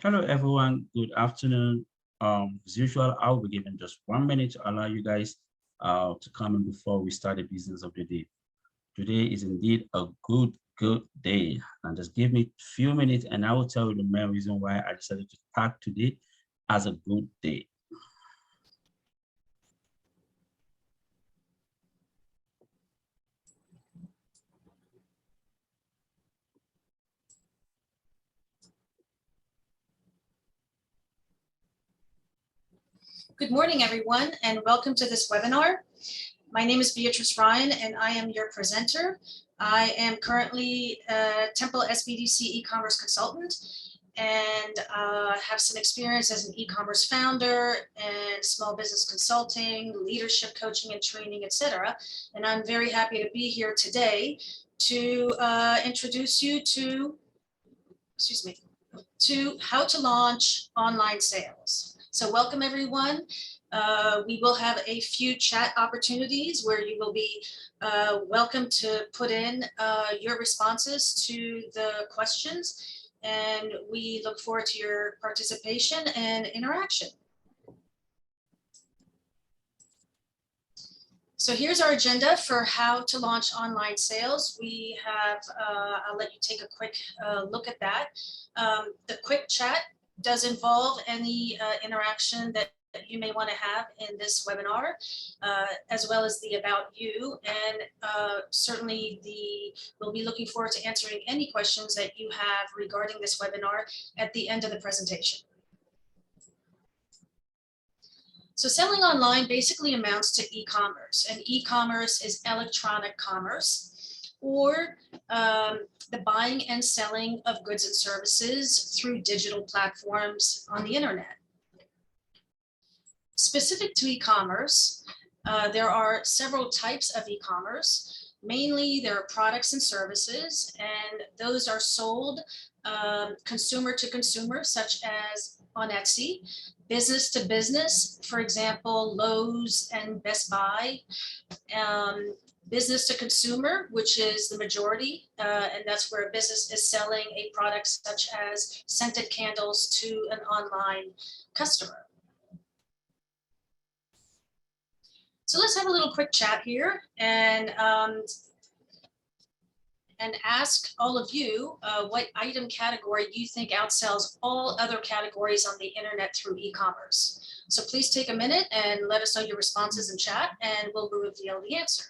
Hello, everyone. Good afternoon. As usual, I will be given just 1 minute to allow you guys to come in before we start the business of the day. Today is indeed a good day. And just give me a few minutes and I will tell you the main reason why I decided to tag today as a good day. Good morning, everyone, and welcome to this webinar. My name is Beatrice Ryan, and I am your presenter. I am currently a Temple SBDC e-commerce consultant and have some experience as an e-commerce founder and small business consulting, leadership coaching and training, etc. And I'm very happy to be here today to introduce you to, to how to launch online sales. So welcome, everyone. We will have a few chat opportunities where you will be welcome to put in your responses to the questions, and we look forward to your participation and interaction. So here's our agenda for how to launch online sales. We have, I'll let you take a quick look at that. The quick chat does involve any interaction that you may want to have in this webinar, as well as the about you, and certainly we'll be looking forward to answering any questions that you have regarding this webinar at the end of the presentation. So selling online basically amounts to e-commerce, and e-commerce is electronic commerce, or the buying and selling of goods and services through digital platforms on the internet. Specific to e-commerce, there are several types of e-commerce. Mainly, there are products and services, and those are sold consumer to consumer, such as on Etsy, business to business, for example, Lowe's and Best Buy, business to consumer, which is the majority, and that's where a business is selling a product such as scented candles to an online customer. So let's have a little quick chat here and ask all of you what item category you think outsells all other categories on the internet through e-commerce. So please take a minute and let us know your responses in chat, and we'll reveal the answer.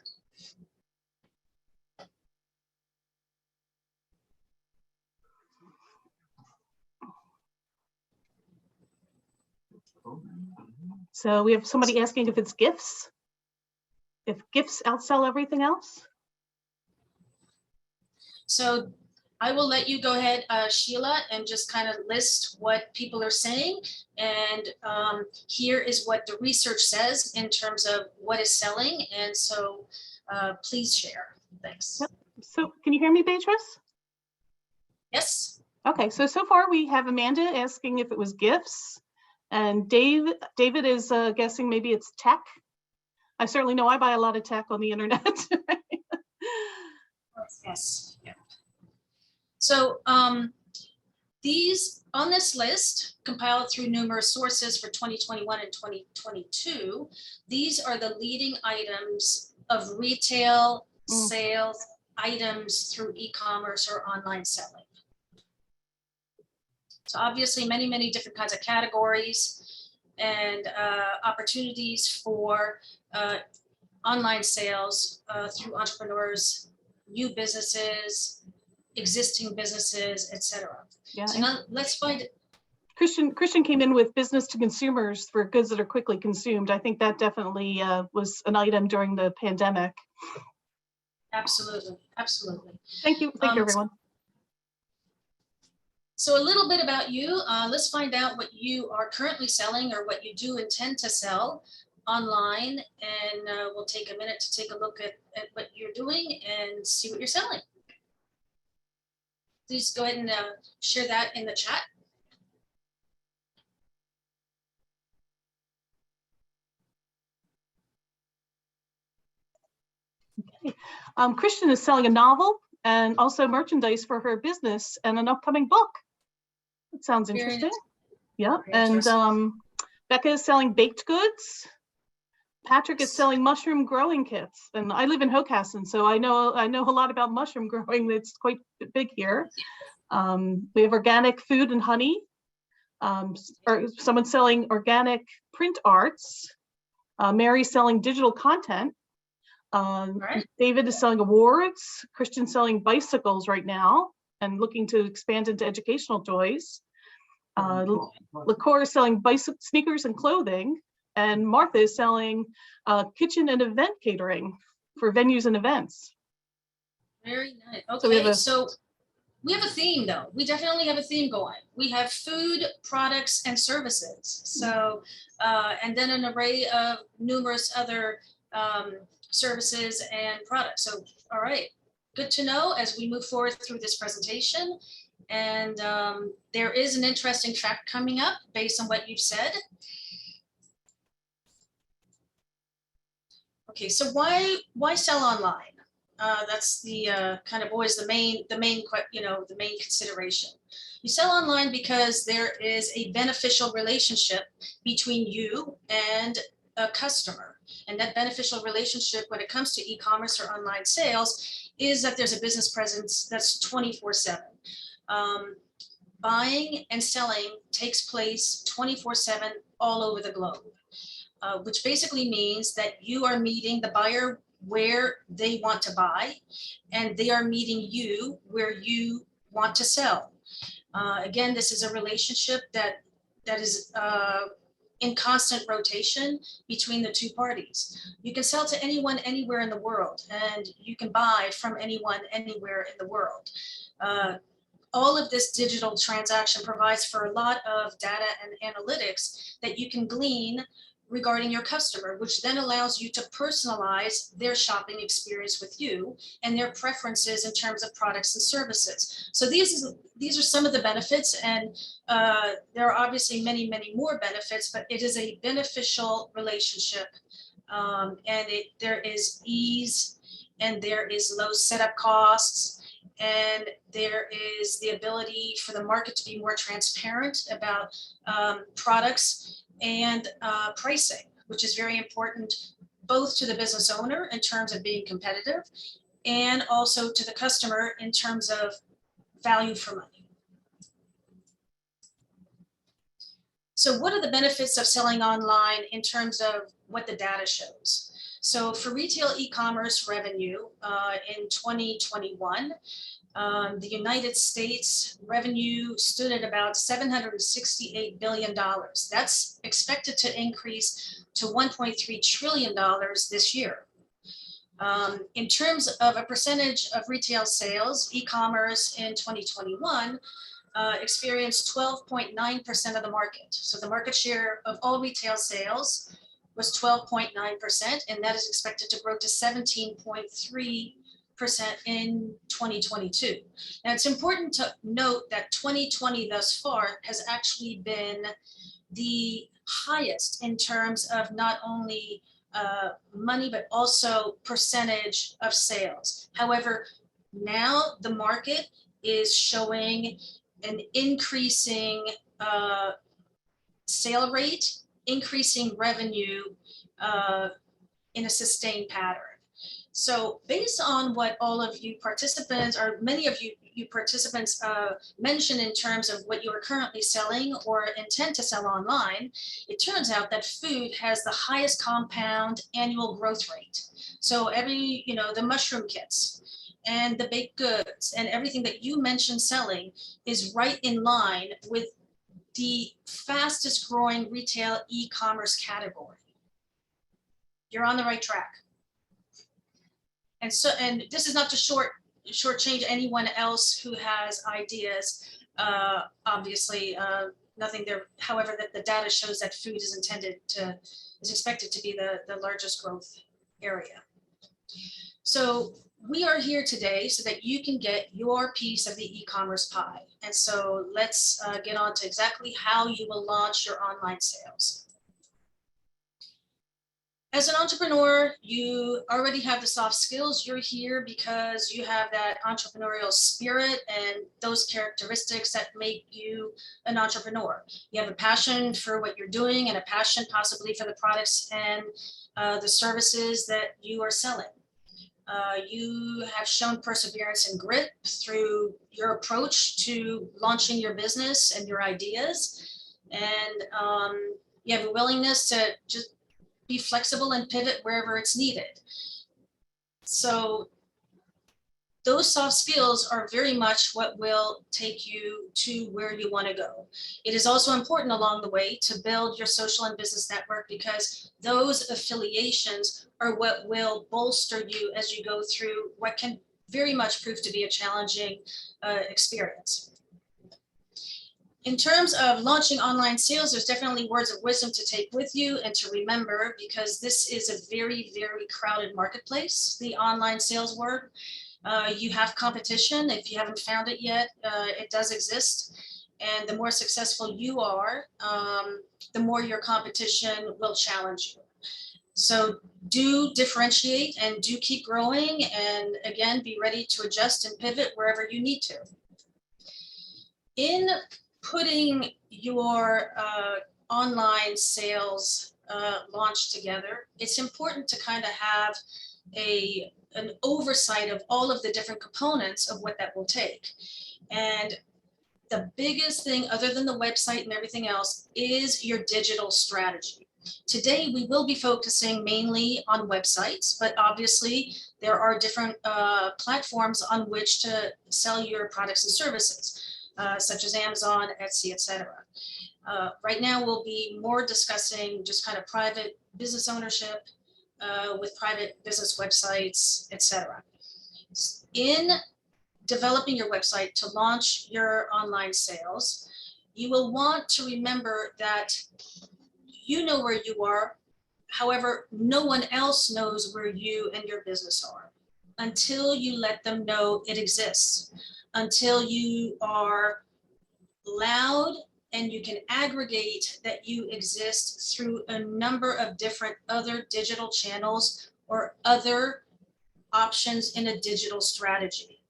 So we have somebody asking if it's gifts, if gifts outsell everything else. So I will let you go ahead, Sheila, and just kind of list what people are saying. And here is what the research says in terms of what is selling. And so please share. Thanks. Yep. So can you hear me, Beatrice? Yes. Okay, so far we have Amanda asking if it was gifts. And David is guessing maybe it's tech. I certainly know I buy a lot of tech on the internet. Yes. Yeah. So these on this list, compiled through numerous sources for 2021 and 2022, these are the leading items of retail sales items through e-commerce or online selling. So obviously many different kinds of categories and opportunities for online sales through entrepreneurs, new businesses, existing businesses, etc. Yeah. So now let's find it. Christian came in with business to consumers for goods that are quickly consumed. I think that definitely was an item during the pandemic. Absolutely. Thank you everyone. So a little bit about you. Let's find out what you are currently selling or what you do intend to sell online, and we'll take a minute to take a look at what you're doing and see what you're selling. Please go ahead and share that in the chat. Okay. Christian is selling a novel and also merchandise for her business and an upcoming book. That sounds Very interesting. nice. Yeah, Very and interesting. Becca is selling baked goods. Patrick is selling mushroom growing kits, and I live in Hocassin, so I know a lot about mushroom growing. It's quite big here. We have organic food and honey. Or someone selling organic print arts. Mary's selling digital content. Right. David is selling awards. Christian's selling bicycles right now and looking to expand into educational toys. LaCour is selling sneakers and clothing. And Martha is selling kitchen and event catering for venues and events. Very nice. Okay, So we have a theme though. We definitely have a theme going. We have food, products, and services. So, and then an array of numerous other services and products. So, all right, good to know as we move forward through this presentation. And there is an interesting fact coming up based on what you've said. Okay, so why sell online? That's the kind of always the main consideration. You sell online because there is a beneficial relationship between you and a customer. And that beneficial relationship when it comes to e-commerce or online sales is that there's a business presence that's 24/7. Buying and selling takes place 24/7 all over the globe. Which basically means that you are meeting the buyer where they want to buy, and they are meeting you where you want to sell. Again, this is a relationship that is in constant rotation between the two parties. You can sell to anyone anywhere in the world, and you can buy from anyone anywhere in the world. All of this digital transaction provides for a lot of data and analytics that you can glean regarding your customer, which then allows you to personalize their shopping experience with you and their preferences in terms of products and services. So these are some of the benefits, and there are obviously many, many more benefits, but it is a beneficial relationship, and there is ease, and there is low setup costs, and there is the ability for the market to be more transparent about products and pricing, which is very important both to the business owner in terms of being competitive and also to the customer in terms of value for money. So what are the benefits of selling online in terms of what the data shows? So for retail e-commerce revenue in 2021, the United States revenue stood at about $768 billion. That's expected to increase to $1.3 trillion this year. In terms of a percentage of retail sales, e-commerce in 2021 experienced 12.9% of the market. So the market share of all retail sales was 12.9%, and that is expected to grow to 17.3% in 2022. Now it's important to note that 2020 thus far has actually been the highest in terms of not only money, but also percentage of sales. However, now the market is showing an increasing sale rate, increasing revenue in a sustained pattern. So based on what all of you participants, or many of you participants mentioned in terms of what you are currently selling or intend to sell online, it turns out that food has the highest compound annual growth rate. So every, the mushroom kits and the baked goods and everything that you mentioned selling is right in line with the fastest growing retail e-commerce category. You're on the right track. And so, and this is not to shortchange anyone else who has ideas. Obviously, nothing there. However, that the data shows that food is expected to be the largest growth area. So we are here today so that you can get your piece of the e-commerce pie. And so let's get on to exactly how you will launch your online sales. As an entrepreneur, you already have the soft skills. You're here because you have that entrepreneurial spirit and those characteristics that make you an entrepreneur. You have a passion for what you're doing and a passion possibly for the products and the services that you are selling. You have shown perseverance and grit through your approach to launching your business and your ideas. And you have a willingness to just be flexible and pivot wherever it's needed. So those soft skills are very much what will take you to where you want to go. It is also important along the way to build your social and business network, because those affiliations are what will bolster you as you go through what can very much prove to be a challenging experience. In terms of launching online sales, there's definitely words of wisdom to take with you and to remember, because this is a very, very crowded marketplace, the online sales world. You have competition. If you haven't found it yet, it does exist. And the more successful you are, the more your competition will challenge you. So do differentiate and do keep growing. And again, be ready to adjust and pivot wherever you need to. In putting your online sales launch together, it's important to kind of have an oversight of all of the different components of what that will take. And the biggest thing, other than the website and everything else, is your digital strategy. Today, we will be focusing mainly on websites, but obviously there are different platforms on which to sell your products and services. Such as Amazon, Etsy, etc. Right now, we'll be more discussing just kind of private business ownership with private business websites, etc. In developing your website to launch your online sales, you will want to remember that you know where you are. However, no one else knows where you and your business are until you let them know it exists. Until you are loud and you can aggregate that you exist through a number of different other digital channels or other options in a digital strategy.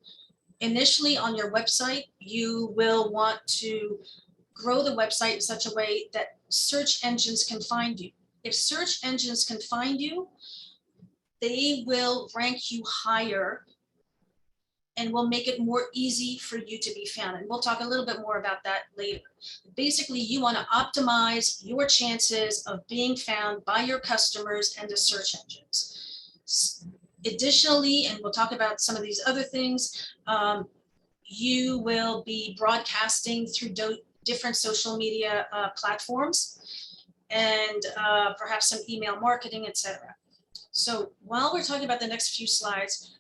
Initially on your website, you will want to grow the website in such a way that search engines can find you. If search engines can find you, they will rank you higher and will make it more easy for you to be found. And we'll talk a little bit more about that later. Basically, you want to optimize your chances of being found by your customers and the search engines. Additionally, and we'll talk about some of these other things, you will be broadcasting through different social media platforms and perhaps some email marketing, etc. So while we're talking about the next few slides,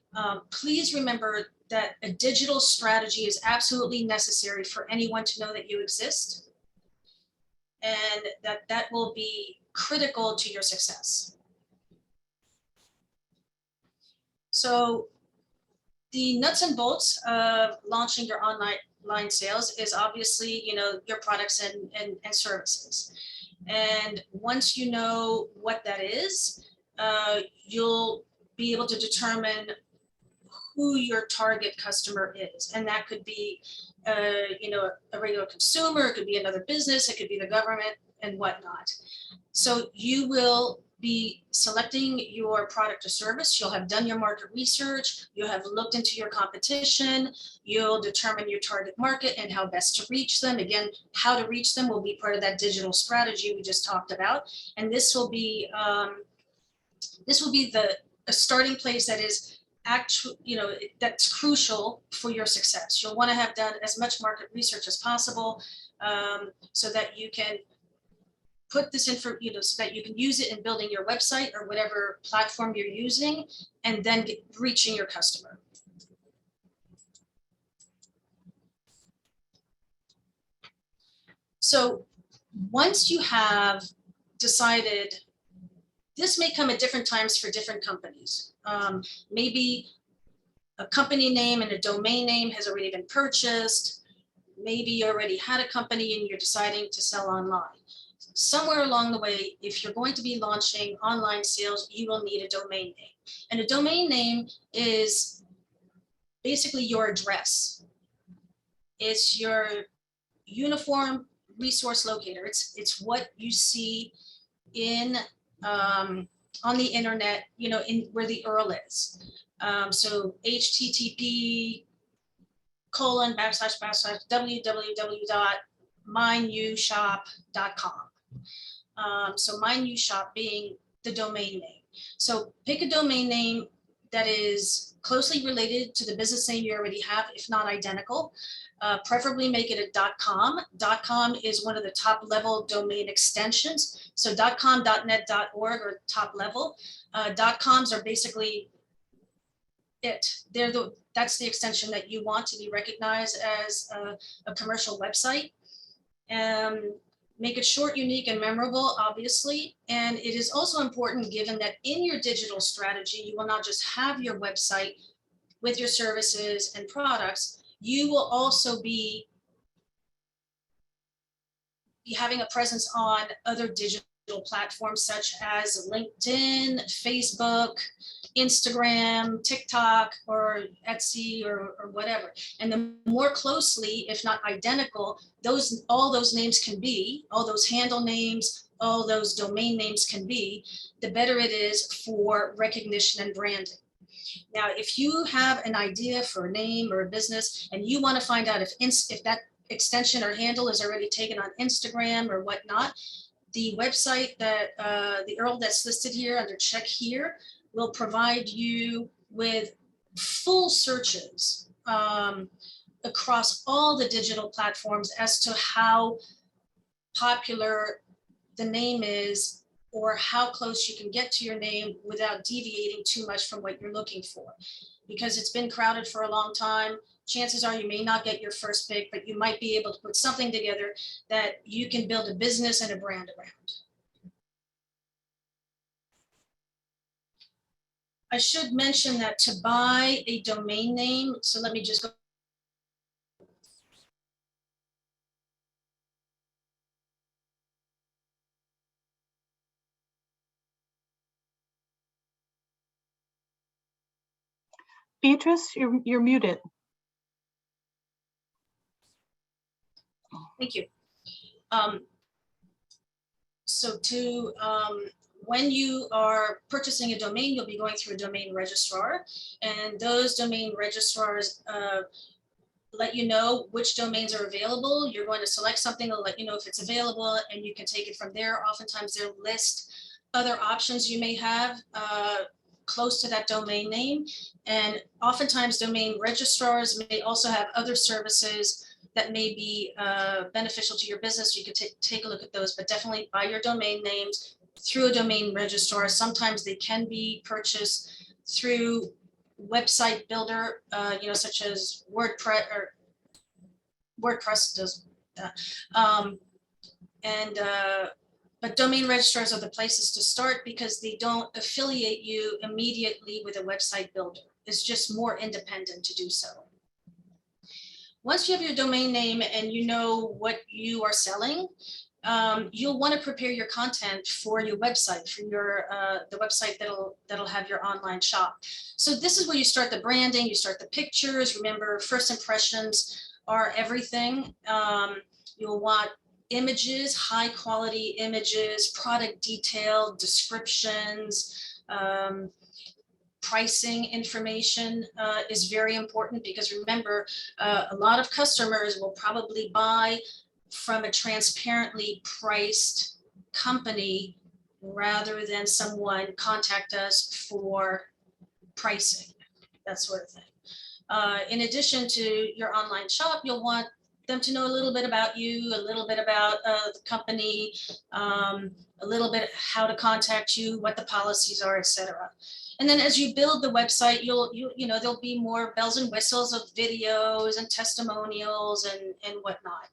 please remember that a digital strategy is absolutely necessary for anyone to know that you exist, and that will be critical to your success. So the nuts and bolts of launching your online sales is obviously, your products and services. And once you know what that is, you'll be able to determine who your target customer is. And that could be, a regular consumer, it could be another business, it could be the government and whatnot. So you will be selecting your product or service. You'll have done your market research. You'll have looked into your competition. You'll determine your target market and how best to reach them. Again, how to reach them will be part of that digital strategy we just talked about. And this will be a starting place that is that's crucial for your success. You'll want to have done as much market research as possible so that you can put this in so that you can use it in building your website or whatever platform you're using, and then reaching your customer. So once you have decided, this may come at different times for different companies. Maybe a company name and a domain name has already been purchased. Maybe you already had a company and you're deciding to sell online. somewhere along the way, if you're going to be launching online sales, you will need a domain name. And a domain name is basically your address. It's your uniform resource locator. It's what you see in on the internet, you know, in where the URL is. So http://www.mynewshop.com. So mynewshop being the domain name. So pick a domain name that is closely related to the business name you already have, if not identical. Preferably make it a .com. .com is one of the top level domain extensions. So .com, .net, .org are top level. .coms are basically it. That's the extension that you want to be recognized as a commercial website. Make it short, unique, and memorable, obviously. And it is also important, given that in your digital strategy, you will not just have your website with your services and products, you will also be having a presence on other digital platforms such as LinkedIn, Facebook, Instagram, TikTok, or Etsy, or whatever. And the more closely, if not identical, all those names can be, all those handle names, all those domain names can be, the better it is for recognition and branding. Now, if you have an idea for a name or a business and you want to find out if that extension or handle is already taken on Instagram or whatnot, the website that the URL that's listed here under check here will provide you with full searches across all the digital platforms as to how popular the name is, or how close you can get to your name without deviating too much from what you're looking for. Because it's been crowded for a long time, chances are you may not get your first pick, but you might be able to put something together that you can build a business and a brand around. I should mention that to buy a domain name, so let me just go. Beatrice, you're muted. Thank you. When you are purchasing a domain, you'll be going through a domain registrar, and those domain registrars let you know which domains are available. You're going to select something, they'll let you know if it's available, and you can take it from there. Oftentimes they'll list other options you may have close to that domain name. And oftentimes domain registrars may also have other services that may be beneficial to your business. You could take a look at those, but definitely buy your domain names through a domain registrar. Sometimes they can be purchased through website builder, such as WordPress, or WordPress does that. But domain registrars are the places to start because they don't affiliate you immediately with a website builder. It's just more independent to do so. Once you have your domain name and you know what you are selling, you'll want to prepare your content for your website, for your the website that'll have your online shop. So this is where you start the branding, you start the pictures. Remember, first impressions are everything. You'll want images, high quality images, product detail, descriptions, pricing information is very important, because remember, a lot of customers will probably buy from a transparently priced company rather than someone contact us for pricing, that sort of thing. In addition to your online shop, you'll want them to know a little bit about you, a little bit about the company, a little bit how to contact you, what the policies are, etc. And then as you build the website, there'll be more bells and whistles of videos and testimonials and whatnot.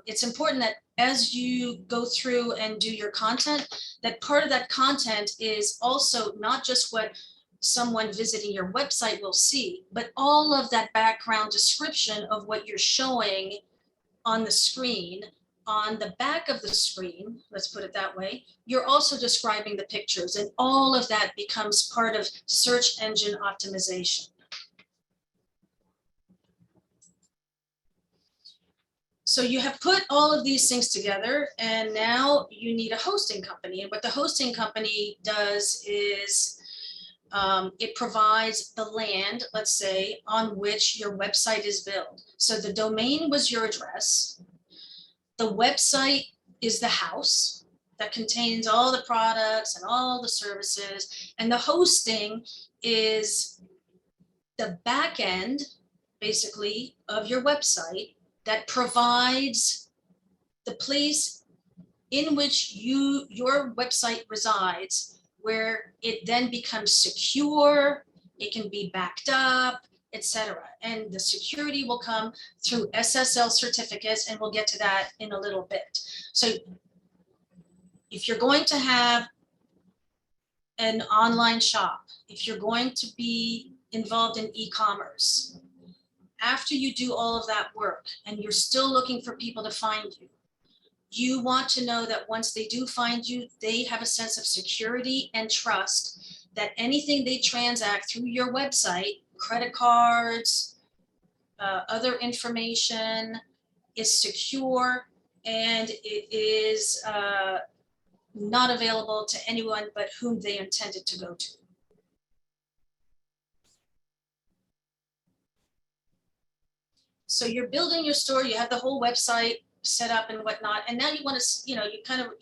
It's important that as you go through and do your content, that part of that content is also not just what someone visiting your website will see, but all of that background description of what you're showing on the screen On the back of the screen, let's put it that way, you're also describing the pictures, and all of that becomes part of search engine optimization. So you have put all of these things together, and now you need a hosting company. And what the hosting company does is it provides the land, let's say, on which your website is built. So the domain was your address. The website is the house that contains all the products and all the services. And the hosting is the back end, basically, of your website that provides the place in which your website resides, where it then becomes secure, it can be backed up, etc. And the security will come through SSL certificates, and we'll get to that in a little bit. So if you're going to have an online shop, if you're going to be involved in e-commerce, after you do all of that work and you're still looking for people to find you, you want to know that once they do find you, they have a sense of security and trust that anything they transact through your website, credit cards, other information, is secure, and it is not available to anyone but whom they intended to go to. So you're building your store, you have the whole website set up and whatnot, and now you want to, you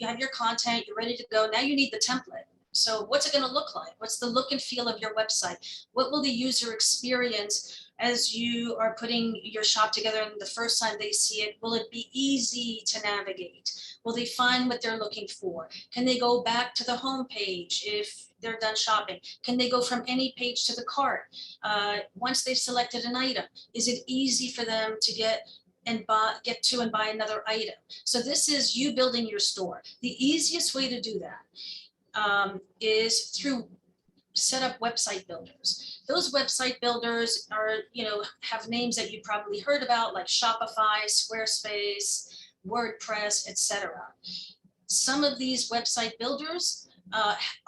have your content, you're ready to go. Now you need the template. So what's it going to look like? What's the look and feel of your website? What will the user experience as you are putting your shop together and the first time they see it? Will it be easy to navigate? Will they find what they're looking for? Can they go back to the home page if they're done shopping? Can they go from any page to the cart? Once they've selected an item, is it easy for them to get to and buy another item? So this is you building your store. The easiest way to do that is through set up website builders. Those website builders are, have names that you probably heard about, like Shopify, Squarespace, WordPress, etc. Some of these website builders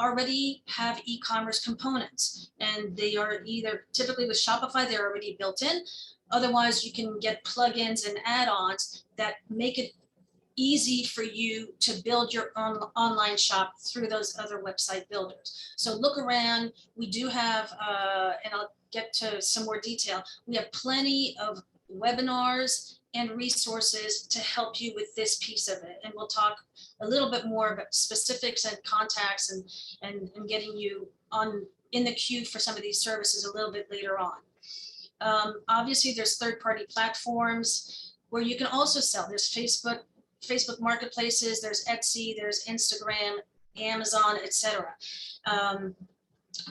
already have e-commerce components, and they are either, typically with Shopify, they're already built in. Otherwise, you can get plugins and add-ons that make it easy for you to build your own online shop through those other website builders. So look around. We do have, and I'll get to some more detail, we have plenty of webinars and resources to help you with this piece of it. And we'll talk a little bit more about specifics and contacts and getting you in the queue for some of these services a little bit later on. Obviously, there's third-party platforms where you can also sell. There's Facebook marketplaces, there's Etsy, there's Instagram, Amazon, etc.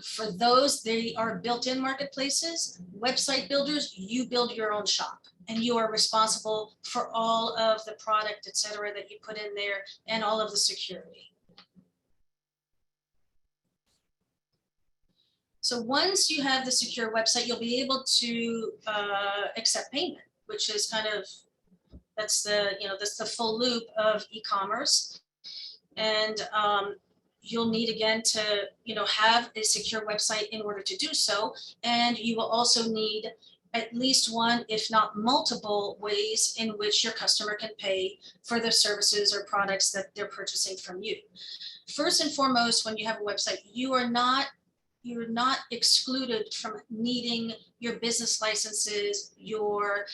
For those, they are built-in marketplaces. Website builders, you build your own shop, and you are responsible for all of the product, etc., that you put in there and all of the security. So once you have the secure website, you'll be able to accept payment, which is kind of, that's the full loop of e-commerce. And you'll need, again, to have a secure website in order to do so. And you will also need at least one, if not multiple, ways in which your customer can pay for the services or products that they're purchasing from you. First and foremost, when you have a website, you're not excluded from needing your business licenses, your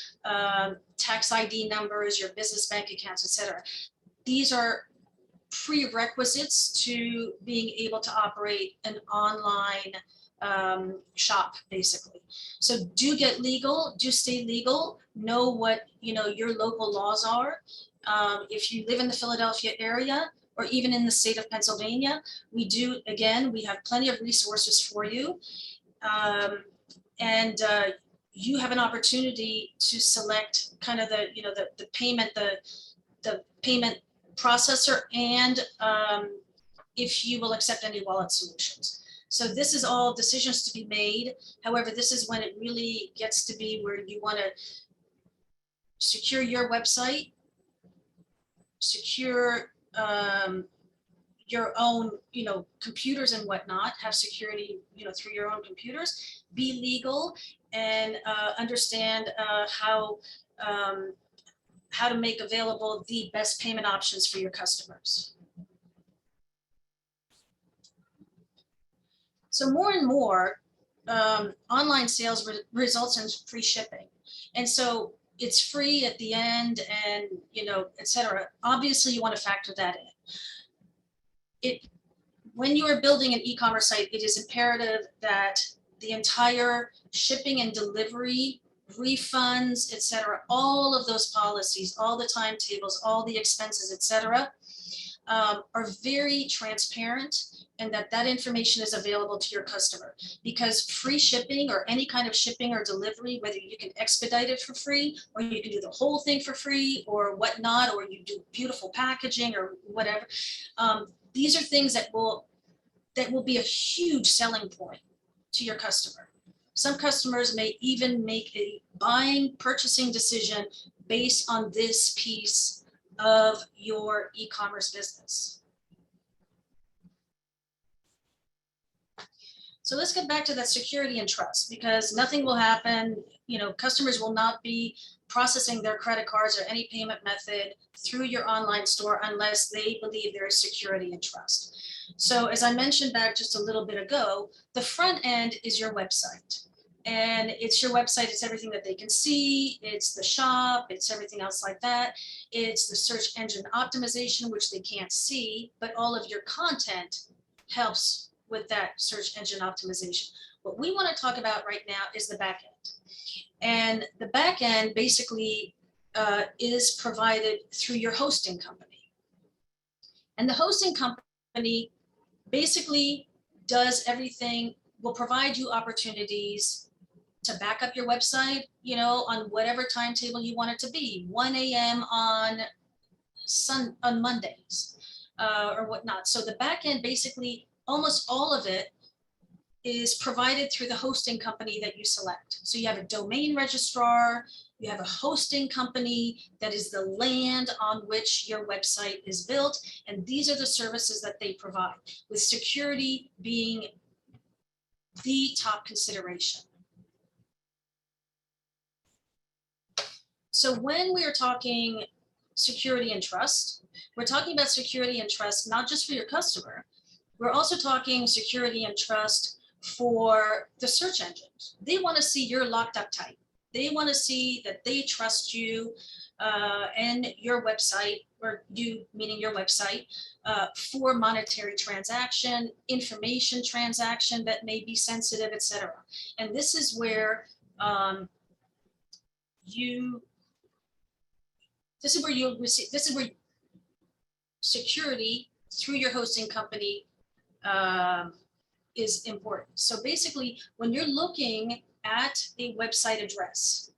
tax ID numbers, your business bank accounts, etc. These are prerequisites to being able to operate an online shop, basically. So do get legal, do stay legal, know what your local laws are. If you live in the Philadelphia area, or even in the state of Pennsylvania, we have plenty of resources for you. You have an opportunity to select kind of the payment processor, and if you will accept any wallet solutions. So this is all decisions to be made. However, this is when it really gets to be where you want to secure your website, secure your own, computers and whatnot, have security, through your own computers, be legal, and understand how to make available the best payment options for your customers. So more and more, online sales results in free shipping. And so it's free at the end and, et cetera. Obviously, you want to factor that in. When you are building an e-commerce site, it is imperative that the entire shipping and delivery, refunds, et cetera, all of those policies, all the timetables, all the expenses, et cetera, are very transparent, and that information is available to your customer. Because free shipping or any kind of shipping or delivery, whether you can expedite it for free, or you can do the whole thing for free or whatnot, or you do beautiful packaging or whatever, these are things that will be a huge selling point to your customer. Some customers may even make a purchasing decision based on this piece of your e-commerce business. So let's get back to that security and trust, because nothing will happen, customers will not be processing their credit cards or any payment method through your online store unless they believe there is security and trust. So as I mentioned back just a little bit ago, the front end is your website. And it's your website, it's everything that they can see, it's the shop, it's everything else like that. It's the search engine optimization, which they can't see, but all of your content helps with that search engine optimization. What we want to talk about right now is the back end. And the back end basically is provided through your hosting company. And the hosting company basically does everything, will provide you opportunities to back up your website, on whatever timetable you want it to be, 1 a.m. on Mondays or whatnot. So the back end, basically, almost all of it is provided through the hosting company that you select. So you have a domain registrar, you have a hosting company that is the land on which your website is built, and these are the services that they provide, with security being the top consideration. So when we are talking security and trust, we're talking about security and trust not just for your customer, we're also talking security and trust for the search engines. They want to see your locked up type. They want to see that they trust you and your website, or you meaning your website, for monetary transaction, information transaction that may be sensitive, etc. And this is where this is where security through your hosting company is important. So basically, when you're looking at a website address,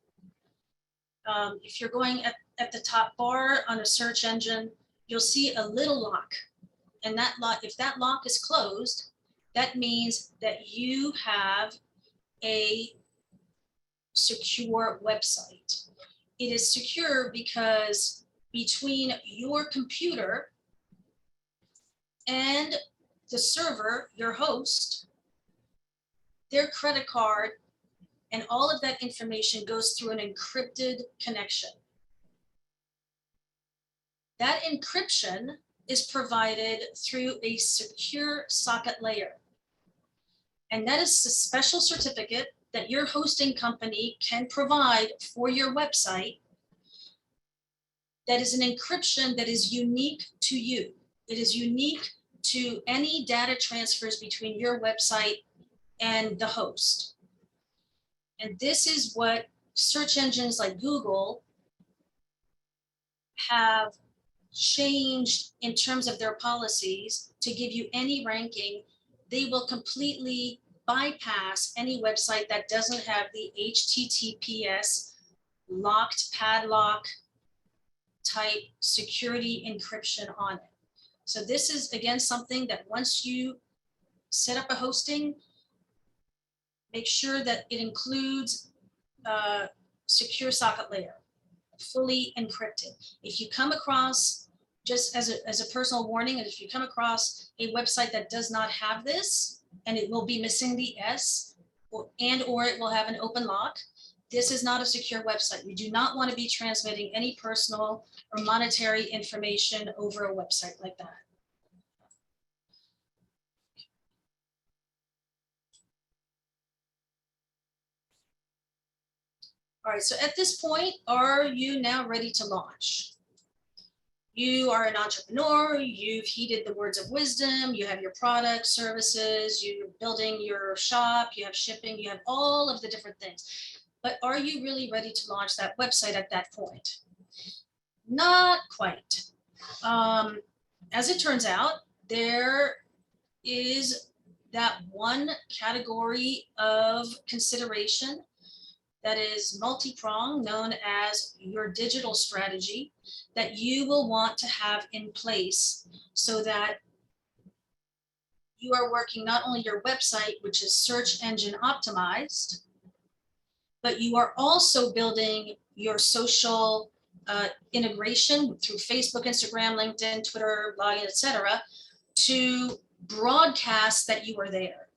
if you're going at the top bar on a search engine, you'll see a little lock. And that lock, if that lock is closed, that means that you have a secure website. It is secure because between your computer and the server, your host, their credit card, and all of that information goes through an encrypted connection. That encryption is provided through a secure socket layer. And that is a special certificate that your hosting company can provide for your website that is an encryption that is unique to you. It is unique to any data transfers between your website and the host. And this is what search engines like Google have changed in terms of their policies to give you any ranking. They will completely bypass any website that doesn't have the HTTPS locked padlock type security encryption on it. So this is, again, something that once you set up a hosting, make sure that it includes secure socket layer, fully encrypted. If you come across just as a personal warning, and if you come across a website that does not have this, and it will be missing the S, or it will have an open lock, this is not a secure website. You do not want to be transmitting any personal or monetary information over a website like that. All right, so at this point, are you now ready to launch? You are an entrepreneur, you've heeded the words of wisdom, you have your products, services, you're building your shop, you have shipping, you have all of the different things. But are you really ready to launch that website at that point? Not quite. As it turns out, there is that one category of consideration that is multi-pronged, known as your digital strategy, that you will want to have in place so that you are working not only your website, which is search engine optimized, but you are also building your social integration through Facebook, Instagram, LinkedIn, Twitter, blogging, etc., to broadcast that you are there.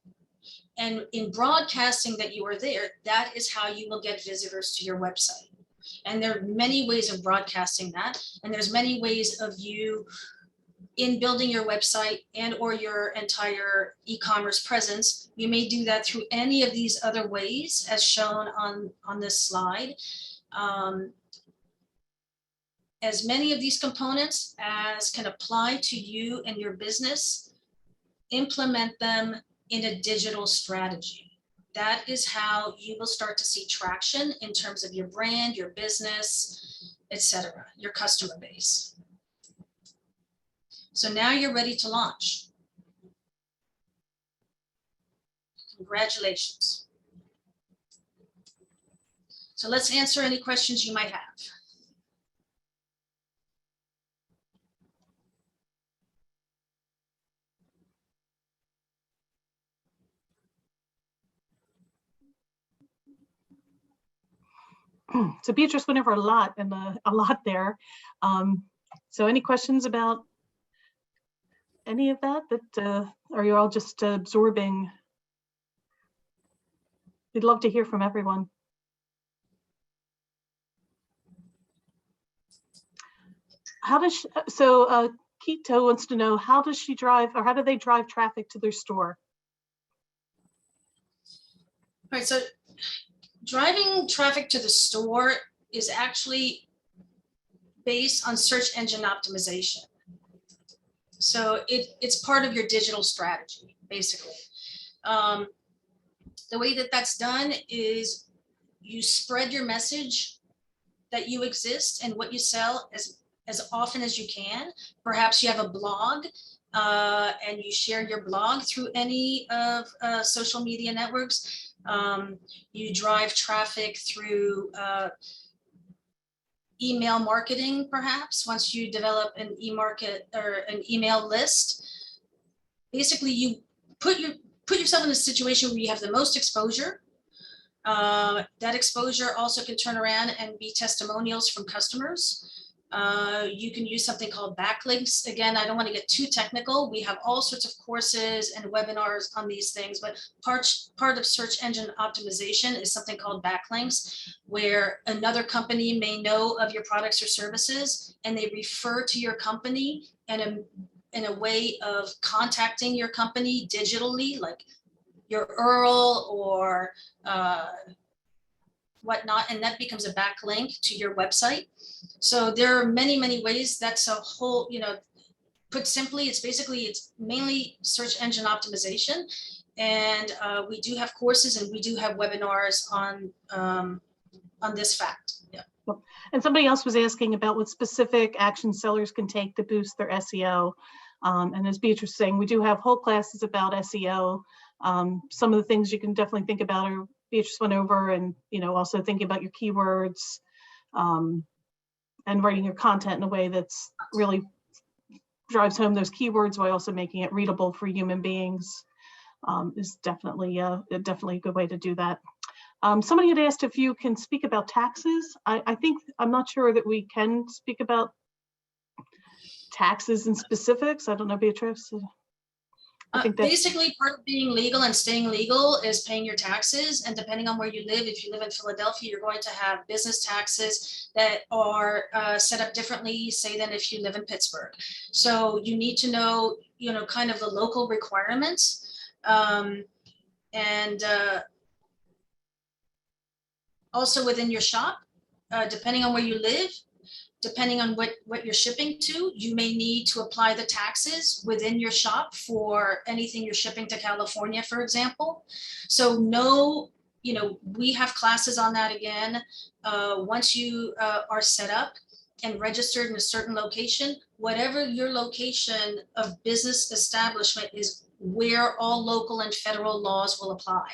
And in broadcasting that you are there, that is how you will get visitors to your website. And there are many ways of broadcasting that. And there's many ways of you in building your website and or your entire e-commerce presence. You may do that through any of these other ways as shown on this slide. As many of these components as can apply to you and your business, implement them in a digital strategy. That is how you will start to see traction in terms of your brand, your business, etc., your customer base. So now you're ready to launch. Congratulations. So let's answer any questions you might have. So Beatrice went over a lot and a lot there. So any questions about any of that? Are you all just absorbing? We'd love to hear from everyone. How does she, so Keto wants to know, how does she drive, or how do they drive traffic to their store? All right, so driving traffic to the store is actually based on search engine optimization. So it's part of your digital strategy, basically. The way that that's done is you spread your message that you exist and what you sell as often as you can. Perhaps you have a blog and you share your blog through any of social media networks. You drive traffic through email marketing, perhaps, once you develop an e-market or an email list. Basically, you put yourself in a situation where you have the most exposure. That exposure also can turn around and be testimonials from customers. You can use something called backlinks. Again, I don't want to get too technical. We have all sorts of courses and webinars on these things, but part of search engine optimization is something called backlinks, where another company may know of your products or services, and they refer to your company in a way of contacting your company digitally, like your URL or whatnot, and that becomes a backlink to your website. So there are many, many ways. That's a whole, put simply, it's mainly search engine optimization. And we do have courses and we do have webinars on this fact. Yeah. And somebody else was asking about what specific action sellers can take to boost their SEO. And as Beatrice was saying, we do have whole classes about SEO. Some of the things you can definitely think about are Beatrice went over, and also thinking about your keywords and writing your content in a way that's really drives home those keywords while also making it readable for human beings is definitely a good way to do that. Somebody had asked if you can speak about taxes. I think, I'm not sure that we can speak about taxes and specifics? I don't know, Beatrice. I think that's Basically, part of being legal and staying legal is paying your taxes. And depending on where you live, if you live in Philadelphia, you're going to have business taxes that are set up differently, say, than if you live in Pittsburgh. So you need to know, kind of the local requirements. Also within your shop, depending on where you live, depending on what you're shipping to, you may need to apply the taxes within your shop for anything you're shipping to California, for example. So we have classes on that again. Once you are set up and registered in a certain location, whatever your location of business establishment is, where all local and federal laws will apply,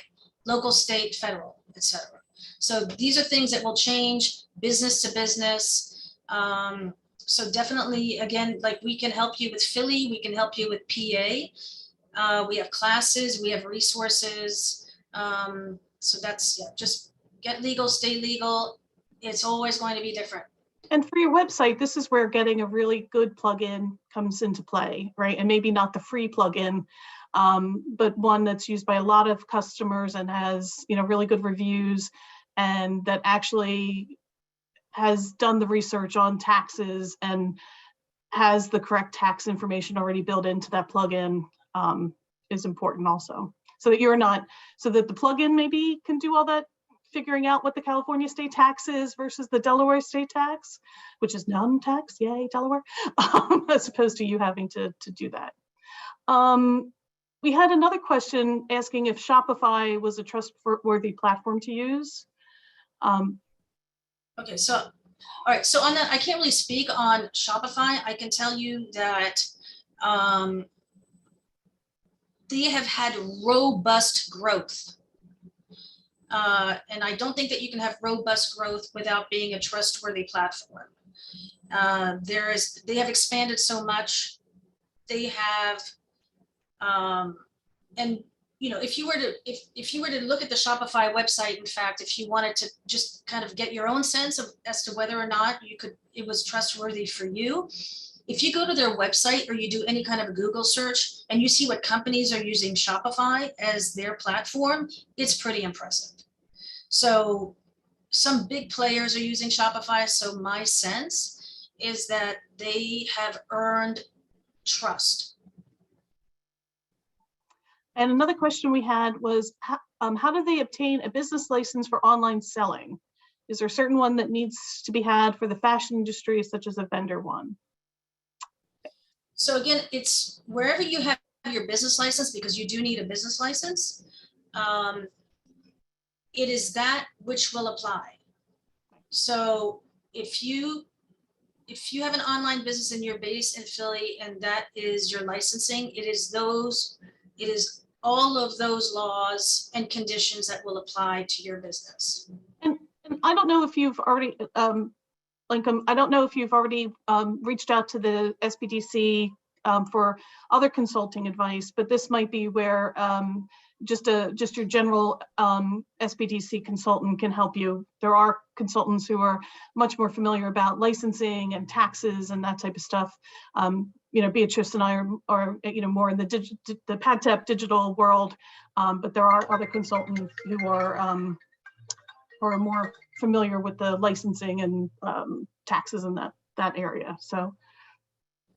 local, state, federal, etc. So these are things that will change business to business. So definitely, again, like we can help you with Philly, we can help you with PA. We have classes, we have resources. So that's, just get legal, stay legal. It's always going to be different. And for your website, this is where getting a really good plugin comes into play, right? And maybe not the free plugin, but one that's used by a lot of customers and has, really good reviews, and that actually has done the research on taxes and has the correct tax information already built into that plugin, is important also. So that the plugin maybe can do all that figuring out what the California state tax is versus the Delaware state tax, which is non-tax, yay, Delaware, as opposed to you having to do that. We had another question asking if Shopify was a trustworthy platform to use. Okay, so, all right, so on that, I can't really speak on Shopify. I can tell you that they have had robust growth. And I don't think that you can have robust growth without being a trustworthy platform. They have expanded so much. They have, and if you were to look at the Shopify website, in fact, if you wanted to just kind of get your own sense as to whether or not it was trustworthy for you, if you go to their website or you do any kind of a Google search and you see what companies are using Shopify as their platform, it's pretty impressive. So some big players are using Shopify. So my sense is that they have earned trust. And another question we had was, how do they obtain a business license for online selling? Is there a certain one that needs to be had for the fashion industry, such as a vendor one? So again, it's wherever you have your business license, because you do need a business license, it is that which will apply. So if you have an online business and you're based in Philly and that is your licensing, it is all of those laws and conditions that will apply to your business. And I don't know if you've already, Lincoln, I don't know if you've already reached out to the SBDC for other consulting advice, but this might be where just your general SBDC consultant can help you. There are consultants who are much more familiar about licensing and taxes and that type of stuff. Beatrice and I are more in the PadTech digital world, but there are other consultants who are more familiar with the licensing and taxes in that area. So.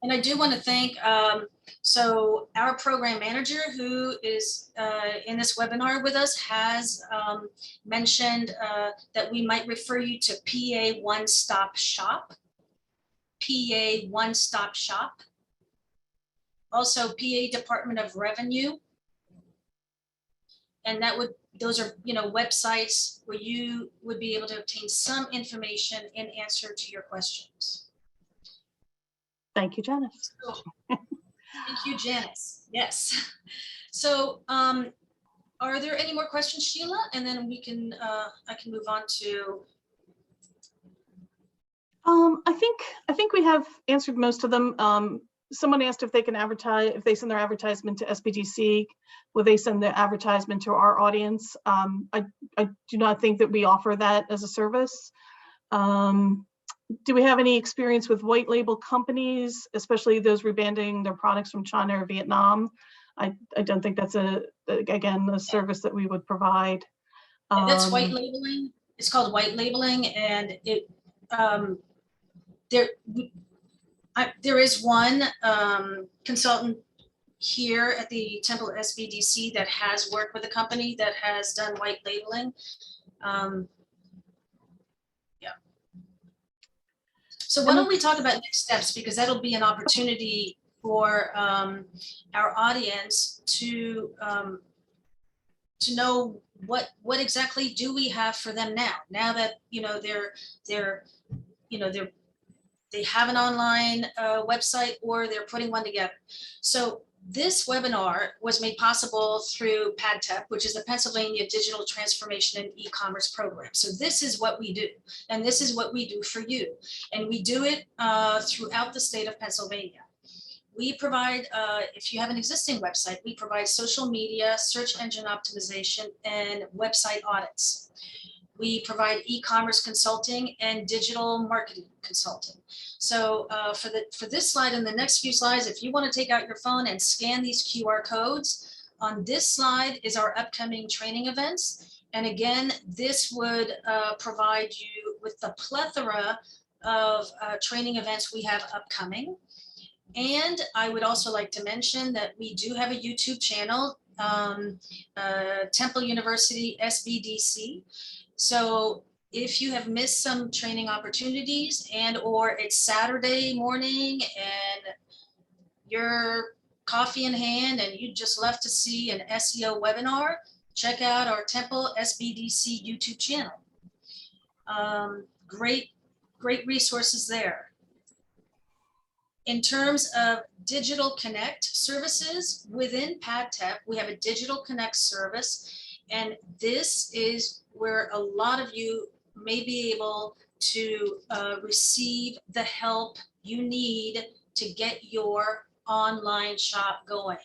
And I do want to thank, so our program manager who is in this webinar with us has mentioned that we might refer you to PA One Stop Shop, PA One Stop Shop, also PA Department of Revenue. And those are, websites where you would be able to obtain some information in answer to your questions. Thank you, Janice. Thank you, Janice. Yes. So are there any more questions, Sheila? And then we can, I can move on to. I think we have answered most of them. Someone asked if they can advertise, if they send their advertisement to SBDC, will they send the advertisement to our audience? I do not think that we offer that as a service. do we have any experience with white label companies, especially those rebanding their products from China or Vietnam? I don't think that's again, a service that we would provide. That's white labeling. It's called white labeling, and it there is one consultant here at the Temple SBDC that has worked with a company that has done white labeling. So why don't we talk about next steps, because that'll be an opportunity for our audience to know what exactly do we have for them now that they have an online website, or they're putting one together. So this webinar was made possible through PADTEP, which is the Pennsylvania Digital Transformation and E-Commerce Program. So this is what we do, and this is what we do for you. And we do it throughout the state of Pennsylvania. We provide, if you have an existing website, we provide social media, search engine optimization, and website audits. We provide e-commerce consulting and digital marketing consulting. So for this slide and the next few slides, if you want to take out your phone and scan these QR codes, on this slide is our upcoming training events. And again, this would provide you with the plethora of training events we have upcoming. And I would also like to mention that we do have a YouTube channel, Temple University SBDC. So if you have missed some training opportunities, and or it's Saturday morning and you're coffee in hand and you just left to see an SEO webinar, check out our Temple SBDC YouTube channel. Great resources there. In terms of Digital Connect services within PADTEP, we have a Digital Connect service, and this is where a lot of you may be able to receive the help you need to get your online shop going.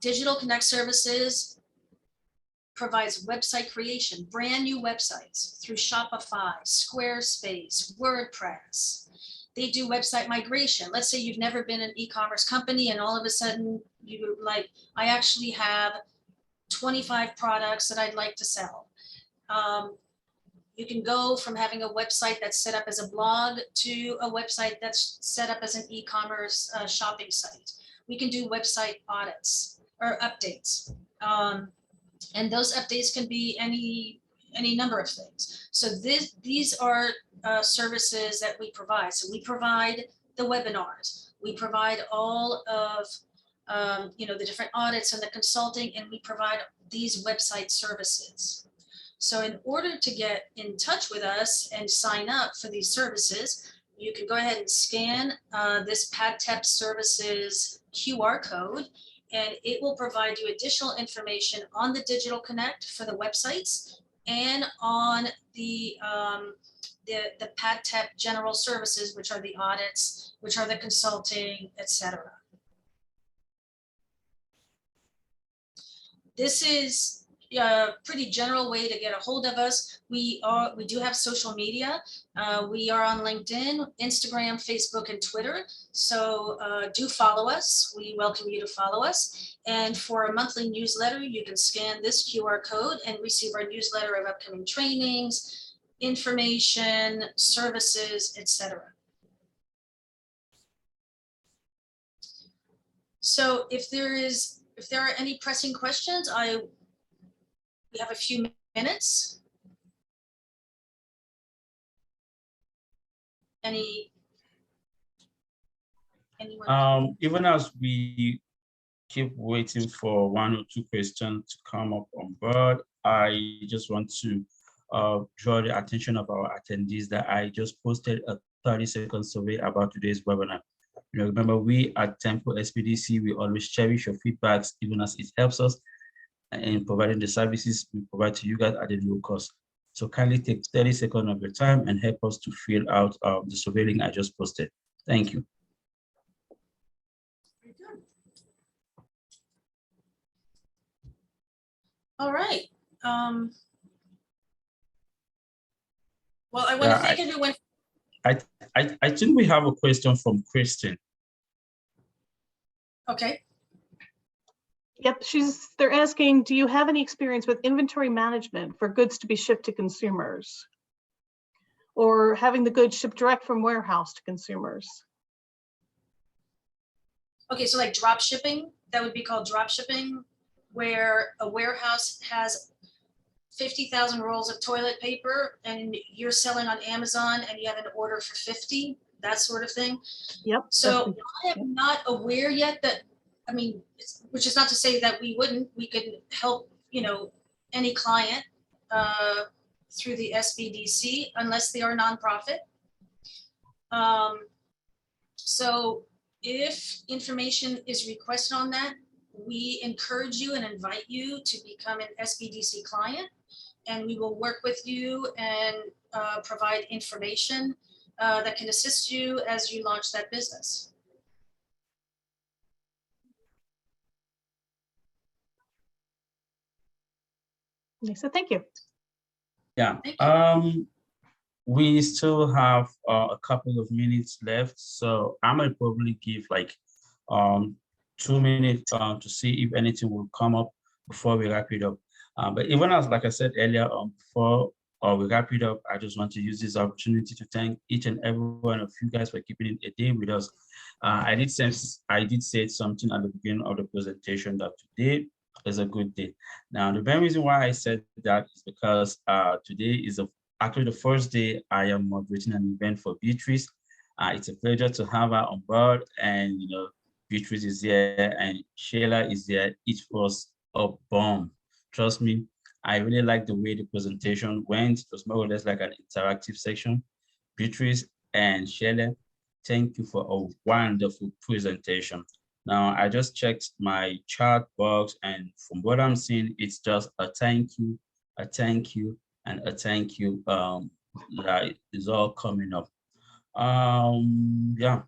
Digital Connect services provides website creation, brand new websites through Shopify, Squarespace, WordPress. They do website migration. Let's say you've never been an e-commerce company and all of a sudden you're like, I actually have 25 products that I'd like to sell. You can go from having a website that's set up as a blog to a website that's set up as an e-commerce shopping site. We can do website audits or updates. And those updates can be any number of things. So these are services that we provide. So we provide the webinars. We provide all of the different audits and the consulting, and we provide these website services. So in order to get in touch with us and sign up for these services, you can go ahead and scan this PADTEP services QR code, and it will provide you additional information on the Digital Connect for the websites and on the PADTEP general services, which are the audits, which are the consulting, etc. This is a pretty general way to get a hold of us. We do have social media. We are on LinkedIn, Instagram, Facebook, and Twitter. So do follow us. We welcome you to follow us. And for a monthly newsletter, you can scan this QR code and receive our newsletter of upcoming trainings, information, services, etc. So if there are any pressing questions, we have a few minutes. Anyone? Even as we keep waiting for one or two questions to come up on board, I just want to draw the attention of our attendees that I just posted a 30-second survey about today's webinar. Remember, we at Temple SBDC, we always cherish your feedbacks, even as it helps us in providing the services we provide to you guys at a low cost. So kindly take 30 seconds of your time and help us to fill out the survey link I just posted. Thank you. All right. Well, I want to Yeah, thank everyone. I think we have a question from Kristen. Okay. Yep, they're asking, do you have any experience with inventory management for goods to be shipped to consumers? Or having the goods shipped direct from warehouse to consumers? Okay, so like drop shipping, that would be called drop shipping, where a warehouse has 50,000 rolls of toilet paper and you're selling on Amazon and you have an order for 50, that sort of thing. Yep. So I am not aware yet that, I mean, which is not to say that we could help, you know, any client through the SBDC unless they are nonprofit. So if information is requested on that, we encourage you and invite you to become an SBDC client, and we will work with you and provide information that can assist you as you launch that business. Lisa, thank you. Yeah. Thank you. We still have a couple of minutes left, so I might probably give like 2 minutes to see if anything will come up before we wrap it up. But even as, like I said earlier, before we wrap it up, I just want to use this opportunity to thank each and every one of you guys for keeping it a day with us. I did say something at the beginning of the presentation that today is a good day. Now, the main reason why I said that is because today is actually the first day I am moderating an event for Beatrice. It's a pleasure to have her on board, and you know, Beatrice is here and Sheila is there. It was a bomb. Trust me, I really like the way the presentation went. It was more or less like an interactive section. Beatrice and Sheila, thank you for a wonderful presentation. Now, I just checked my chat box, and from what I'm seeing, it's just a thank you, a thank you, and a thank you. That is all coming up. Yeah,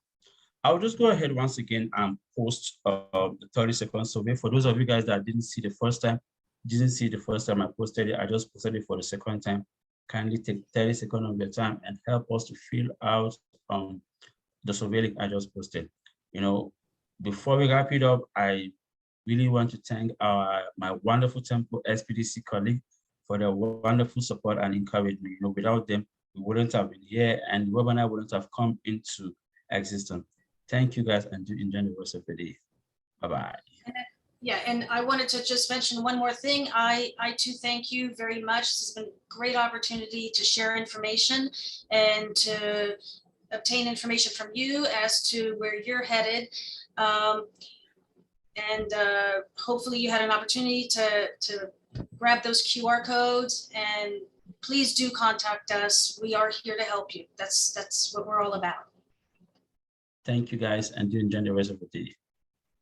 I'll just go ahead once again and post the 30-second survey. For those of you guys that didn't see the first time I posted it, I just posted it for the second time. Kindly take 30 seconds of your time and help us to fill out the survey link I just posted. You know, before we wrap it up, I really want to thank my wonderful Temple SBDC colleague for their wonderful support and encouragement. You know, without them, we wouldn't have been here and the webinar wouldn't have come into existence. Thank you guys, and do enjoy the rest of the day. Bye-bye. Yeah, and I wanted to just mention one more thing. I too thank you very much. This has been a great opportunity to share information and to obtain information from you as to where you're headed. And hopefully you had an opportunity to grab those QR codes, and please do contact us. We are here to help you. That's what we're all about. Thank you guys, and do enjoy the rest of the day.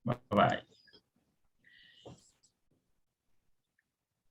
Bye-bye.